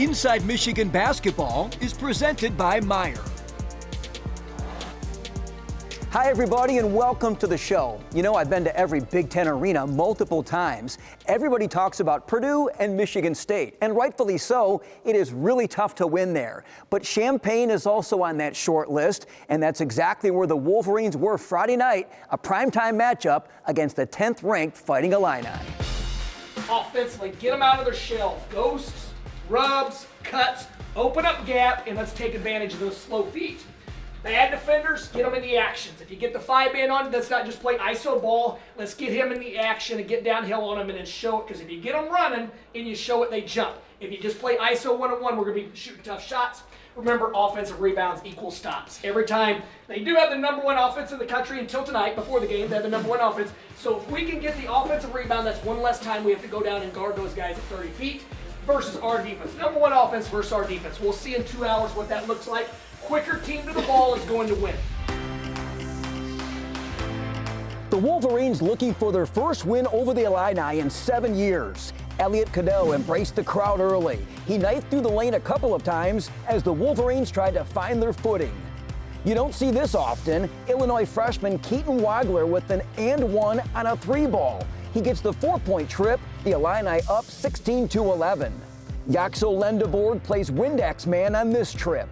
Inside Michigan Basketball is presented by Meyer. Hi, everybody, and welcome to the show. You know, I've been to every Big Ten arena multiple times. Everybody talks about Purdue and Michigan State, and rightfully so. It is really tough to win there. But Champaign is also on that short list, and that's exactly where the Wolverines were Friday night, a primetime matchup against the 10th-ranked Fighting Illini. Offensively, get them out of their shell. Ghosts, rubs, cuts, open up gap, and let's take advantage of those slow feet. Bad defenders, get them in the actions. If you get the 5-man on, let's not just play ISO ball. Let's get him in the action and get downhill on him and then show it. Because if you get them running and you show it, they jump. If you just play ISO one-on-one, we're going to be shooting tough shots. Remember, offensive rebounds equal stops. Every time, they do have the #1 offense in the country until tonight, before the game, they have the #1 offense. So if we can get the offensive rebound, that's one less time we have to go down and guard those guys at 30 feet versus our defense. #1 offense versus our defense. We'll see in 2 hours what that looks like. Quicker team to the ball is going to win. The Wolverines looking for their first win over the Illini in 7 years. Malik Cordell embraced the crowd early. He knifed through the lane a couple of times as the Wolverines tried to find their footing. You don't see this often. Illinois freshman Keaton Wagler with an and-one on a 3-ball. He gets the 4-point trip, the Illini up 16-11. Yaxel Lendeborg plays Windex man on this trip.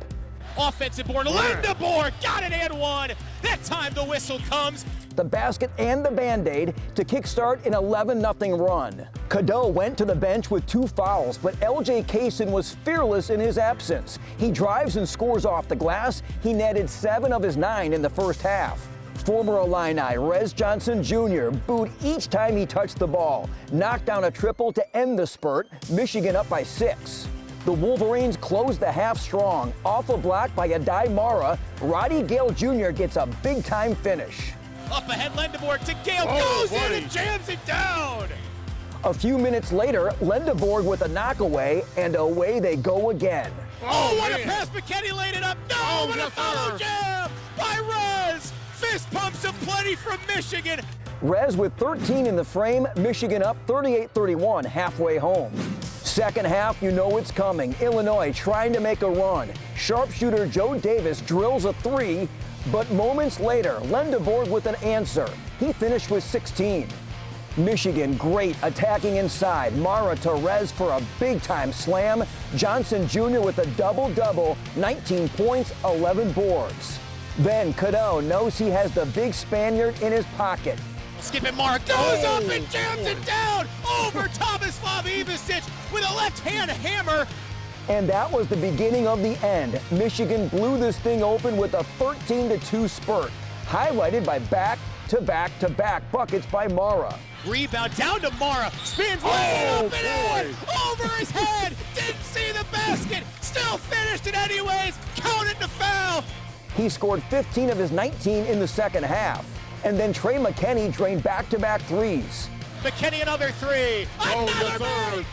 Offensive board, Lendeborg got it and one. That time the whistle comes. The basket and the Band-Aid to kickstart an 11-0 run. Cadeau went to the bench with 2 fouls, but LJ Kaysen was fearless in his absence. He drives and scores off the glass. He netted 7 of his 9 in the first half. Former Illini Rez Johnson Jr. booed each time he touched the ball. Knocked down a triple to end the spurt. Michigan up by 6. The Wolverines closed the half strong. Off a block by Adai Mara, Roddy Gale Jr. gets a big-time finish. Up ahead, Lendeborg to Gale, goes in and jams it down. A few minutes later, Lendeborg with a knockaway, and away they go again. Oh, what a pass! McKinney laid it up. No, what a follow jam by Rez. Fist pumps aplenty from Michigan. Rez with 13 in the frame, Michigan up 38-31 halfway home. Second half, you know it's coming. Illinois trying to make a run. Sharpshooter Joe Davis drills a 3, but moments later, Lendeborg with an answer. He finished with 16. Michigan great attacking inside. Mara to Rez for a big-time slam. Johnson Jr. with a double-double, 19 points, 11 boards. Then Cadeau knows he has the big Spaniard in his pocket. Skip it, Mara goes up and jams it down over Tomislav Ivisic with a left-hand hammer. And that was the beginning of the end. Michigan blew this thing open with a 13-2 spurt, highlighted by back-to-back-to-back buckets by Mara. Rebound down to Mara, spins way up and in, over his head, didn't see the basket, still finished it anyways, counted the foul. He scored 15 of his 19 in the second half. And then Trey McKinney drained back-to-back threes. McKinney another 3, another make!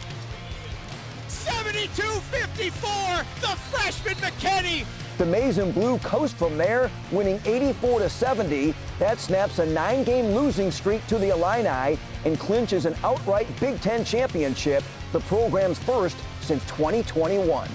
72-54, the freshman McKinney. The Maize and Blue coast from there, winning 84-70. That snaps a 9-game losing streak to the Illini and clinches an outright Big Ten championship, the program's first since 2021.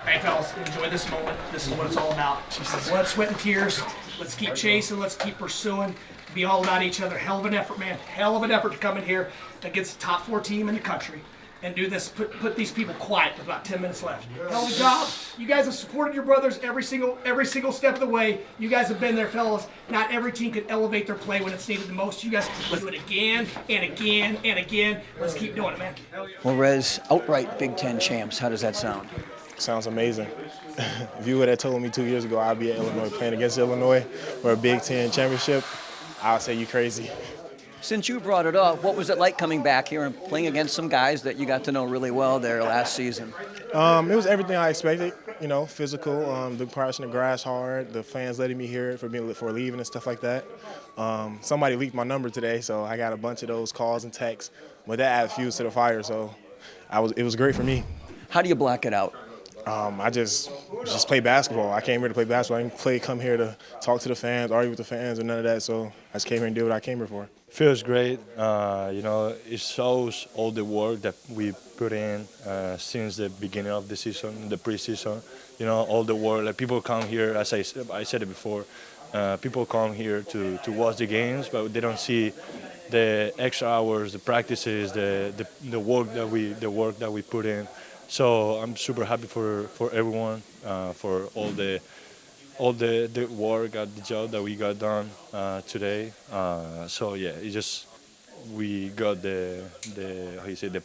Hey, fellas, enjoy this moment. This is what it's all about. Blood, sweat, and tears. Let's keep chasing. Let's keep pursuing. Be all about each other. Hell of an effort, man. Hell of an effort to come in here against the top 4 team in the country and do this. Put these people quiet with about 10 minutes left. Hell of a job. You guys have supported your brothers every single step of the way. You guys have been there, fellas. Not every team can elevate their play when it's needed the most. You guys do it again and again and again. Let's keep doing it, man. Well, Rez, outright Big Ten champs. How does that sound? Sounds amazing. If you would have told me 2 years ago I'd be at Illinois playing against Illinois for a Big Ten championship, I would say you crazy. Since you brought it up, what was it like coming back here and playing against some guys that you got to know really well there last season? It was everything I expected. you know, physical. The pressing the grass hard. The fans letting me hear it for leaving and stuff like that. Somebody leaked my number today, so I got a bunch of those calls and texts. But that adds fuel to the fire, so it was great for me. How do you block it out? I just play basketball. I came here to play basketball. I didn't come here to talk to the fans, argue with the fans, or none of that. So I just came here and did what I came here for. Feels great. You know, it shows all the work that we put in since the beginning of the season, the preseason. You know, all the work. Like, people come here, as I said it before, people come here to watch the games, but they don't see the extra hours, the practices, the work that we put in. So I'm super happy for everyone, for all the work, the job that we got done today. So yeah, we got the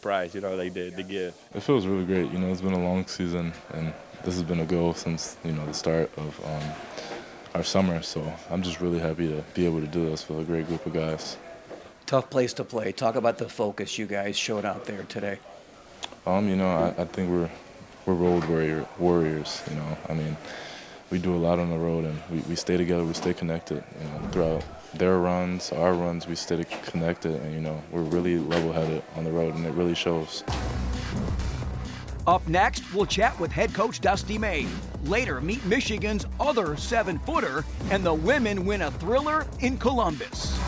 prize, you know, like the gift. It feels really great. You know, it's been a long season, and this has been a goal since, you know, the start of our summer. So I'm just really happy to be able to do this with a great group of guys. Tough place to play. Talk about the focus you guys showed out there today. You know, I think we're road warriors. You know, I mean, we do a lot on the road, and we stay together, we stay connected. You know, throughout their runs, our runs, we stay connected, and you know, we're really level-headed on the road, and it really shows. Up next, we'll chat with head coach Dusty May. Later, meet Michigan's other 7-footer, and the women win a thriller in Columbus.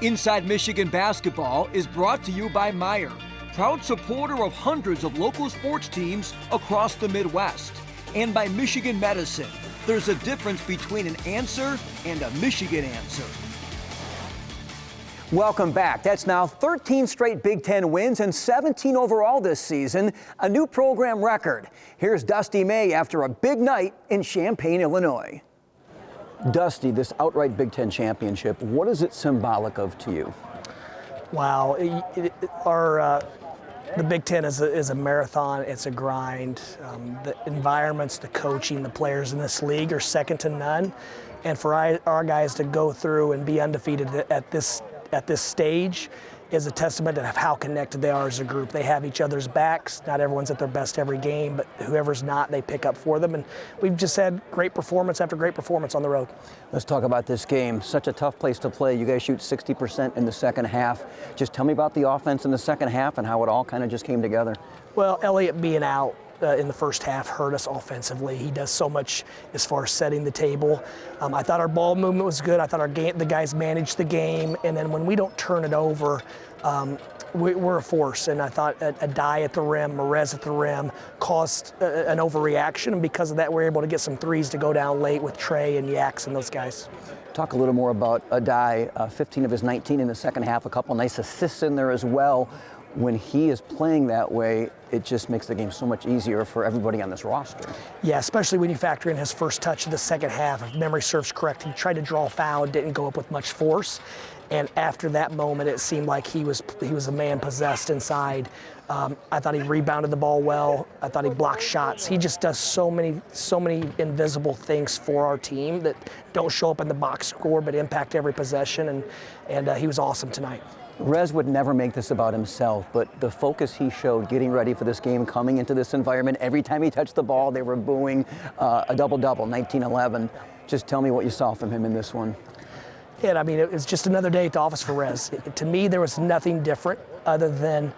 Inside Michigan Basketball is brought to you by Meijer, proud supporter of hundreds of local sports teams across the Midwest, and by Michigan Medicine. There's a difference between an answer and a Michigan answer. Welcome back. That's now 13 straight Big Ten wins and 17 overall this season, a new program record. Here's Dusty May after a big night in Champaign, Illinois. Dusty, this outright Big Ten championship, what is it symbolic of to you? Wow, the Big Ten is a marathon. It's a grind. The environments, the coaching, the players in this league are second to none. And for our guys to go through and be undefeated at this stage is a testament of how connected they are as a group. They have each other's backs. Not everyone's at their best every game, but whoever's not, they pick up for them. And we've just had great performance after great performance on the road. Let's talk about this game. Such a tough place to play. You guys shoot 60% in the second half. Just tell me about the offense in the second half and how it all kind of just came together. Well, Elliott being out in the first half hurt us offensively. He does so much as far as setting the table. I thought our ball movement was good. I thought the guys managed the game. And then when we don't turn it over, we're a force. And I thought a die at the rim, Merez at the rim, caused an overreaction. And because of that, we're able to get some threes to go down late with Trey and Yaks and those guys. Talk a little more about Adai, 15 of his 19 in the second half, a couple nice assists in there as well. When he is playing that way, it just makes the game so much easier for everybody on this roster. Yeah, especially when you factor in his first touch of the second half. If memory serves correct, he tried to draw a foul, didn't go up with much force. And after that moment, it seemed like he was a man possessed inside. I thought he rebounded the ball well. I thought he blocked shots. He just does so many invisible things for our team that don't show up in the box score but impact every possession. And he was awesome tonight. Rez would never make this about himself, but the focus he showed getting ready for this game, coming into this environment, every time he touched the ball, they were booing a double-double, 19-11. Just tell me what you saw from him in this one. Yeah, I mean, it was just another day at the office for Rez. To me, there was nothing different other than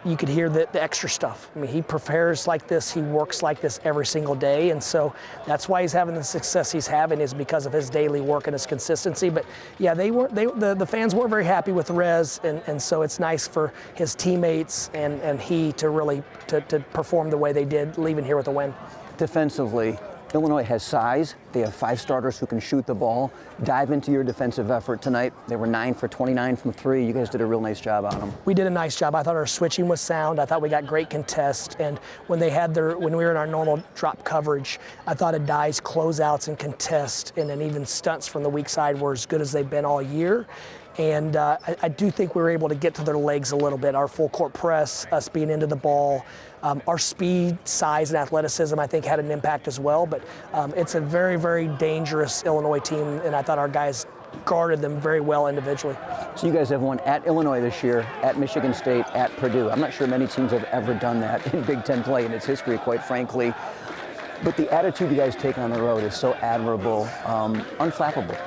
you could hear the extra stuff. I mean, he prepares like this, he works like this every single day, and so that's why he's having the success he's having is because of his daily work and his consistency. But yeah, the fans weren't very happy with Rez, and so it's nice for his teammates and he to really to perform the way they did, leaving here with a win. Defensively, Illinois has size. They have 5 starters who can shoot the ball. Dive into your defensive effort tonight. They were 9 for 29 from 3. You guys did a real nice job on them. We did a nice job. I thought our switching was sound. I thought we got great contest. And when we were in our normal drop coverage, I thought Adai's closeouts and contest and then even stunts from the weak side were as good as they've been all year. And I do think we were able to get to their legs a little bit. Our full court press, us being into the ball, our speed, size, and athleticism, I think, had an impact as well. But it's a very, very dangerous Illinois team, and I thought our guys guarded them very well individually. So you guys have won at Illinois this year, at Michigan State, at Purdue. I'm not sure many teams have ever done that in Big Ten play in its history, quite frankly. But the attitude you guys take on the road is so admirable, unflappable.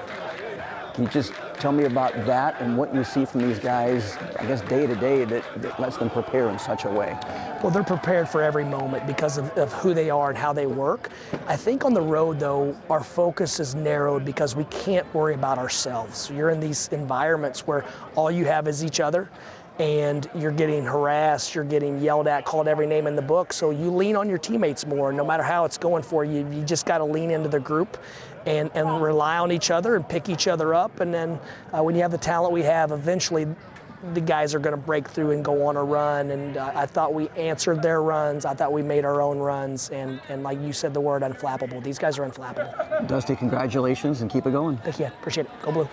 Can you just tell me about that and what you see from these guys, I guess, day to day that lets them prepare in such a way? Well, they're prepared for every moment because of who they are and how they work. I think on the road, though, our focus is narrowed because we can't worry about ourselves. You're in these environments where all you have is each other, and you're getting harassed, you're getting yelled at, called every name in the book, so you lean on your teammates more. No matter how it's going for you, you just got to lean into the group and rely on each other and pick each other up. And then when you have the talent we have, eventually the guys are going to break through and go on a run. And I thought we answered their runs. I thought we made our own runs. And like you said, the word unflappable. These guys are unflappable. Dusty, congratulations and keep it going. Thank you. Appreciate it. Go Blue.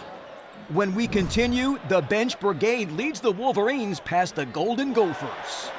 When we continue, the bench brigade leads the Wolverines past the Golden Gophers.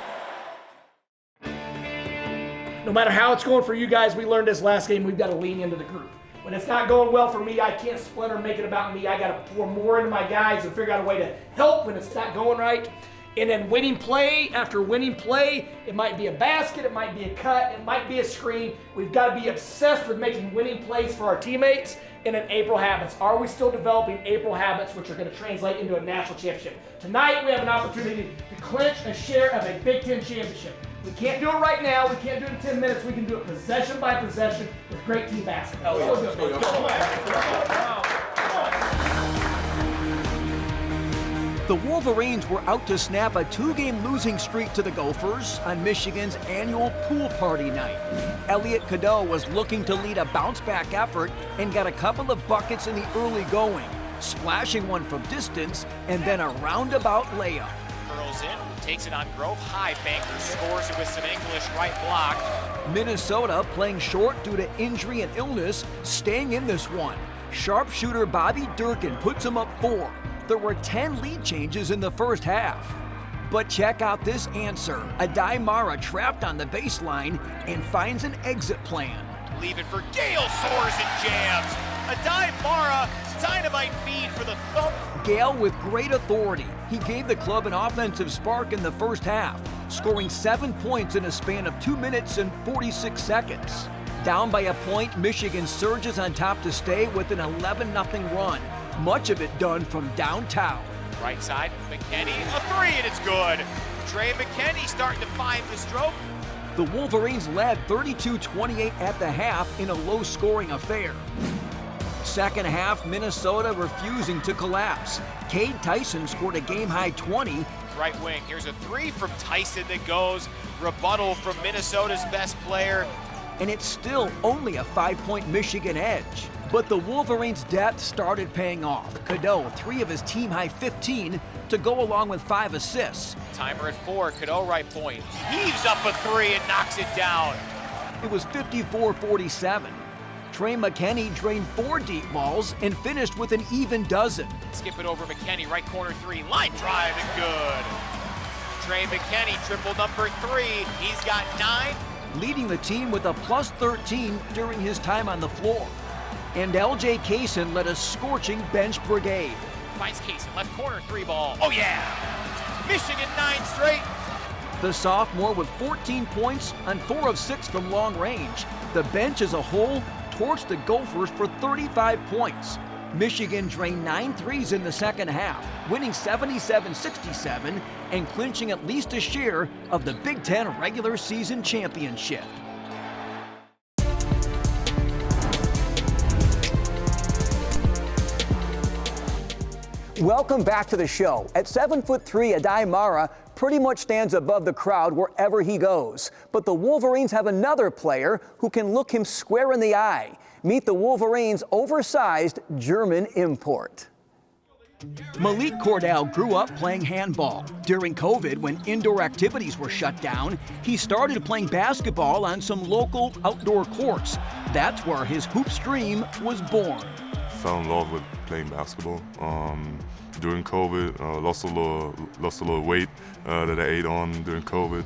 No matter how it's going for you guys, we learned this last game, we've got to lean into the group. When it's not going well for me, I can't splinter and make it about me. I got to pour more into my guys and figure out a way to help when it's not going right. And then winning play after winning play, it might be a basket, it might be a cut, it might be a screen. We've got to be obsessed with making winning plays for our teammates. And then April habits. Are we still developing April habits, which are going to translate into a national championship? Tonight, we have an opportunity to clinch a share of a Big Ten championship. We can't do it right now. We can't do it in 10 minutes. We can do it possession by possession with great team basketball. The Wolverines were out to snap a 2-game losing streak to the Gophers on Michigan's annual pool party night. Malik Cordell was looking to lead a bounce-back effort and got a couple of buckets in the early going, splashing one from distance and then a roundabout layup. Curls in, takes it on Grove. High banker scores it with some English right block. Minnesota, playing short due to injury and illness, staying in this one. Sharpshooter Bobby Durkin puts him up 4. There were 10 lead changes in the first half. But check out this answer. Adai Mara trapped on the baseline and finds an exit plan. Leave it for Gale, soars and jams. Adai Mara, dynamite feed for the thumb. Gale with great authority. He gave the club an offensive spark in the first half, scoring 7 points in a span of 2 minutes and 46 seconds. Down by a point, Michigan surges on top to stay with an 11-0 run. Much of it done from downtown. Right side, McKinney, a 3 and it's good. Trey McKinney starting to find the stroke. The Wolverines led 32-28 at the half in a low-scoring affair. Second half, Minnesota refusing to collapse. Cade Tyson scored a game-high 20. Right wing, here's a 3 from Tyson that goes. Rebuttal from Minnesota's best player. And it's still only a 5-point Michigan edge. But the Wolverines' depth started paying off. Cordell, 3 of his team-high 15 to go along with 5 assists. Timer at 4, Cordell right point. Heaves up a 3 and knocks it down. It was 54-47. Trey McKinney drained 4 deep balls and finished with an even dozen. Skip it over McKinney, right corner 3, line drive and good. Trey McKinney, triple number 3, he's got 9. Leading the team with a plus 13 during his time on the floor. And LJ Kaysen led a scorching bench brigade. Finds Kaysen, left corner 3 ball. Oh yeah! Michigan 9 straight. The sophomore with 14 points on 4 of 6 from long range. The bench as a whole torched the Gophers for 35 points. Michigan drained 9 threes in the second half, winning 77-67 and clinching at least a share of the Big Ten regular season championship. Welcome back to the show. At 7'3", Adai Mara pretty much stands above the crowd wherever he goes. But the Wolverines have another player who can look him square in the eye. Meet the Wolverines' oversized German import. Malik Cordell grew up playing handball. During COVID, when indoor activities were shut down, he started playing basketball on some local outdoor courts. That's where his hoops dream was born. fell in love with playing basketball. During COVID, lost a little weight that I ate on during COVID.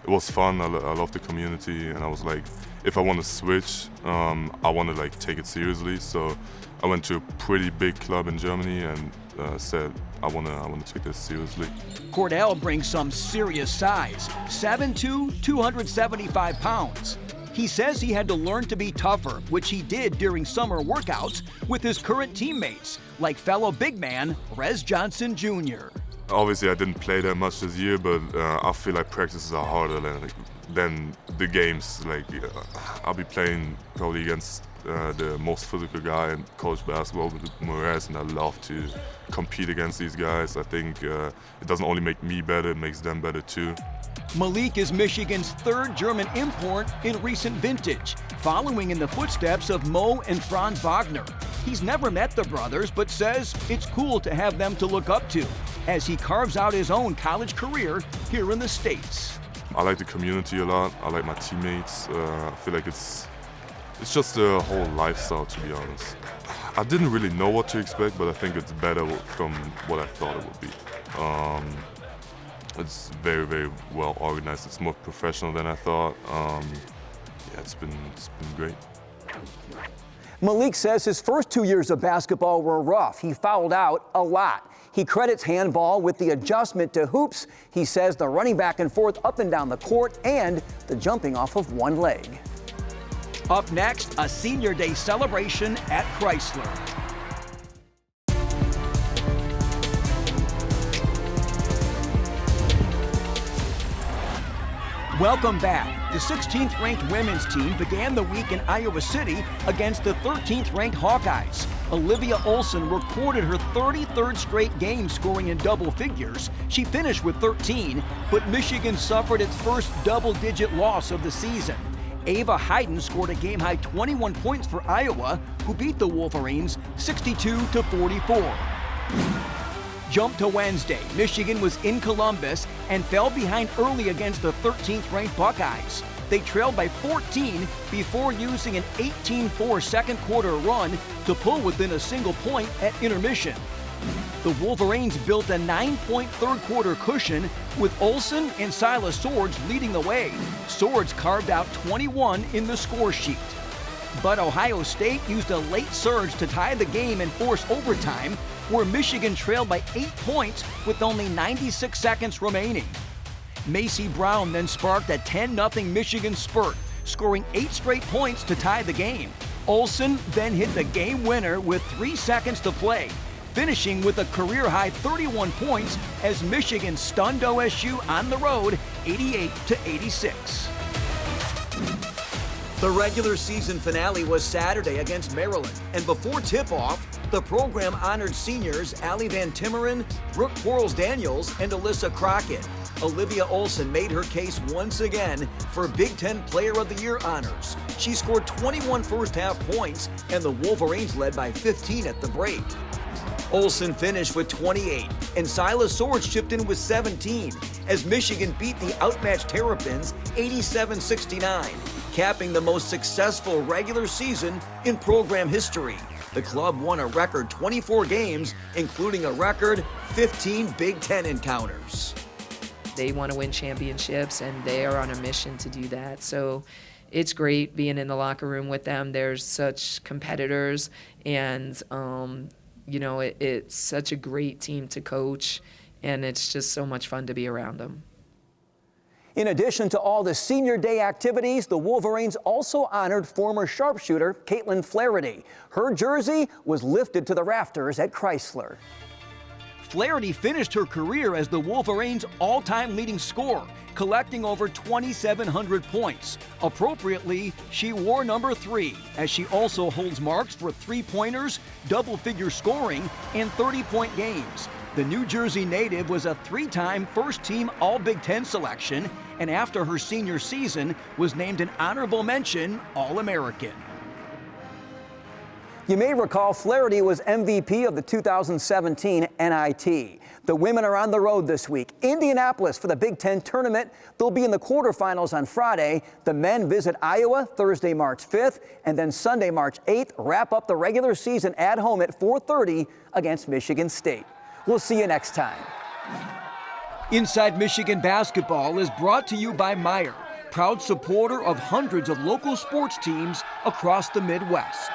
It was fun. I love the community, and I was like, if I want to switch, I want to like take it seriously. So I went to a pretty big club in Germany and said, I want to take this seriously. Cordell brings some serious size, 7'2", 275 pounds. He says he had to learn to be tougher, which he did during summer workouts with his current teammates, like fellow big man Rez Johnson Jr. Obviously, I didn't play that much this year, but I feel like practices are harder than the games. Like I'll be playing probably against the most physical guy in college basketball with Rez, and I love to compete against these guys. I think it doesn't only make me better, it makes them better too. Malik is Michigan's third German import in recent vintage, following in the footsteps of Mo and Franz Wagner. He's never met the brothers, but says it's cool to have them to look up to as he carves out his own college career here in the States. I like the community a lot. I like my teammates. I feel like it's just a whole lifestyle, to be honest. I didn't really know what to expect, but I think it's better from what I thought it would be. It's very, very well organized. It's more professional than I thought. Yeah, it's been great. Malik says his first 2 years of basketball were rough. He fouled out a lot. He credits handball with the adjustment to hoops. He says the running back and forth up and down the court and the jumping off of one leg. Up next, a Senior Day celebration at Chrysler. Welcome back. The 16th ranked women's team began the week in Iowa City against the 13th ranked Hawkeyes. Olivia Olson recorded her 33rd straight game scoring in double figures. She finished with 13, but Michigan suffered its first double-digit loss of the season. Ava Hayden scored a game-high 21 points for Iowa, who beat the Wolverines 62-44. Jump to Wednesday. Michigan was in Columbus and fell behind early against the 13th ranked Buckeyes. They trailed by 14 before using an 18-4 second quarter run to pull within a single point at intermission. The Wolverines built a 9-point third quarter cushion with Olson and Silas Swords leading the way. Swords carved out 21 in the score sheet. But Ohio State used a late surge to tie the game and force overtime, where Michigan trailed by 8 points with only 96 seconds remaining. Macy Brown then sparked a 10-0 Michigan spurt, scoring 8 straight points to tie the game. Olson then hit the game winner with 3 seconds to play, finishing with a career-high 31 points as Michigan stunned OSU on the road 88-86. The regular season finale was Saturday against Maryland, and before tip-off, the program honored seniors Allie Van Timmeren, Brooke Quarles-Daniels, and Alyssa Crockett. Olivia Olson made her case once again for Big Ten Player of the Year honors. She scored 21 first-half points, and the Wolverines led by 15 at the break. Olson finished with 28, and Silas Swords chipped in with 17 as Michigan beat the outmatched Terrapins 87-69, capping the most successful regular season in program history. The club won a record 24 games, including a record 15 Big Ten encounters. They want to win championships, and they are on a mission to do that. So it's great being in the locker room with them. There's such competitors, and it's such a great team to coach, and it's just so much fun to be around them. In addition to all the Senior Day activities, the Wolverines also honored former sharpshooter Caitlin Flaherty. Her jersey was lifted to the rafters at Chrysler. Flaherty finished her career as the Wolverines' all-time leading scorer, collecting over 2,700 points. Appropriately, she wore number 3, as she also holds marks for three-pointers, double-figure scoring, and 30-point games. The New Jersey native was a 3-time first-team All-Big Ten selection, and after her senior season, was named an honorable mention All-American. You may recall Flaherty was MVP of the 2017 NIT. The women are on the road this week. Indianapolis for the Big Ten tournament. They'll be in the quarterfinals on Friday. The men visit Iowa Thursday, March 5th, and then Sunday, March 8th, wrap up the regular season at home at 4:30 against Michigan State. We'll see you next time. Inside Michigan Basketball is brought to you by Meijer, proud supporter of hundreds of local sports teams across the Midwest.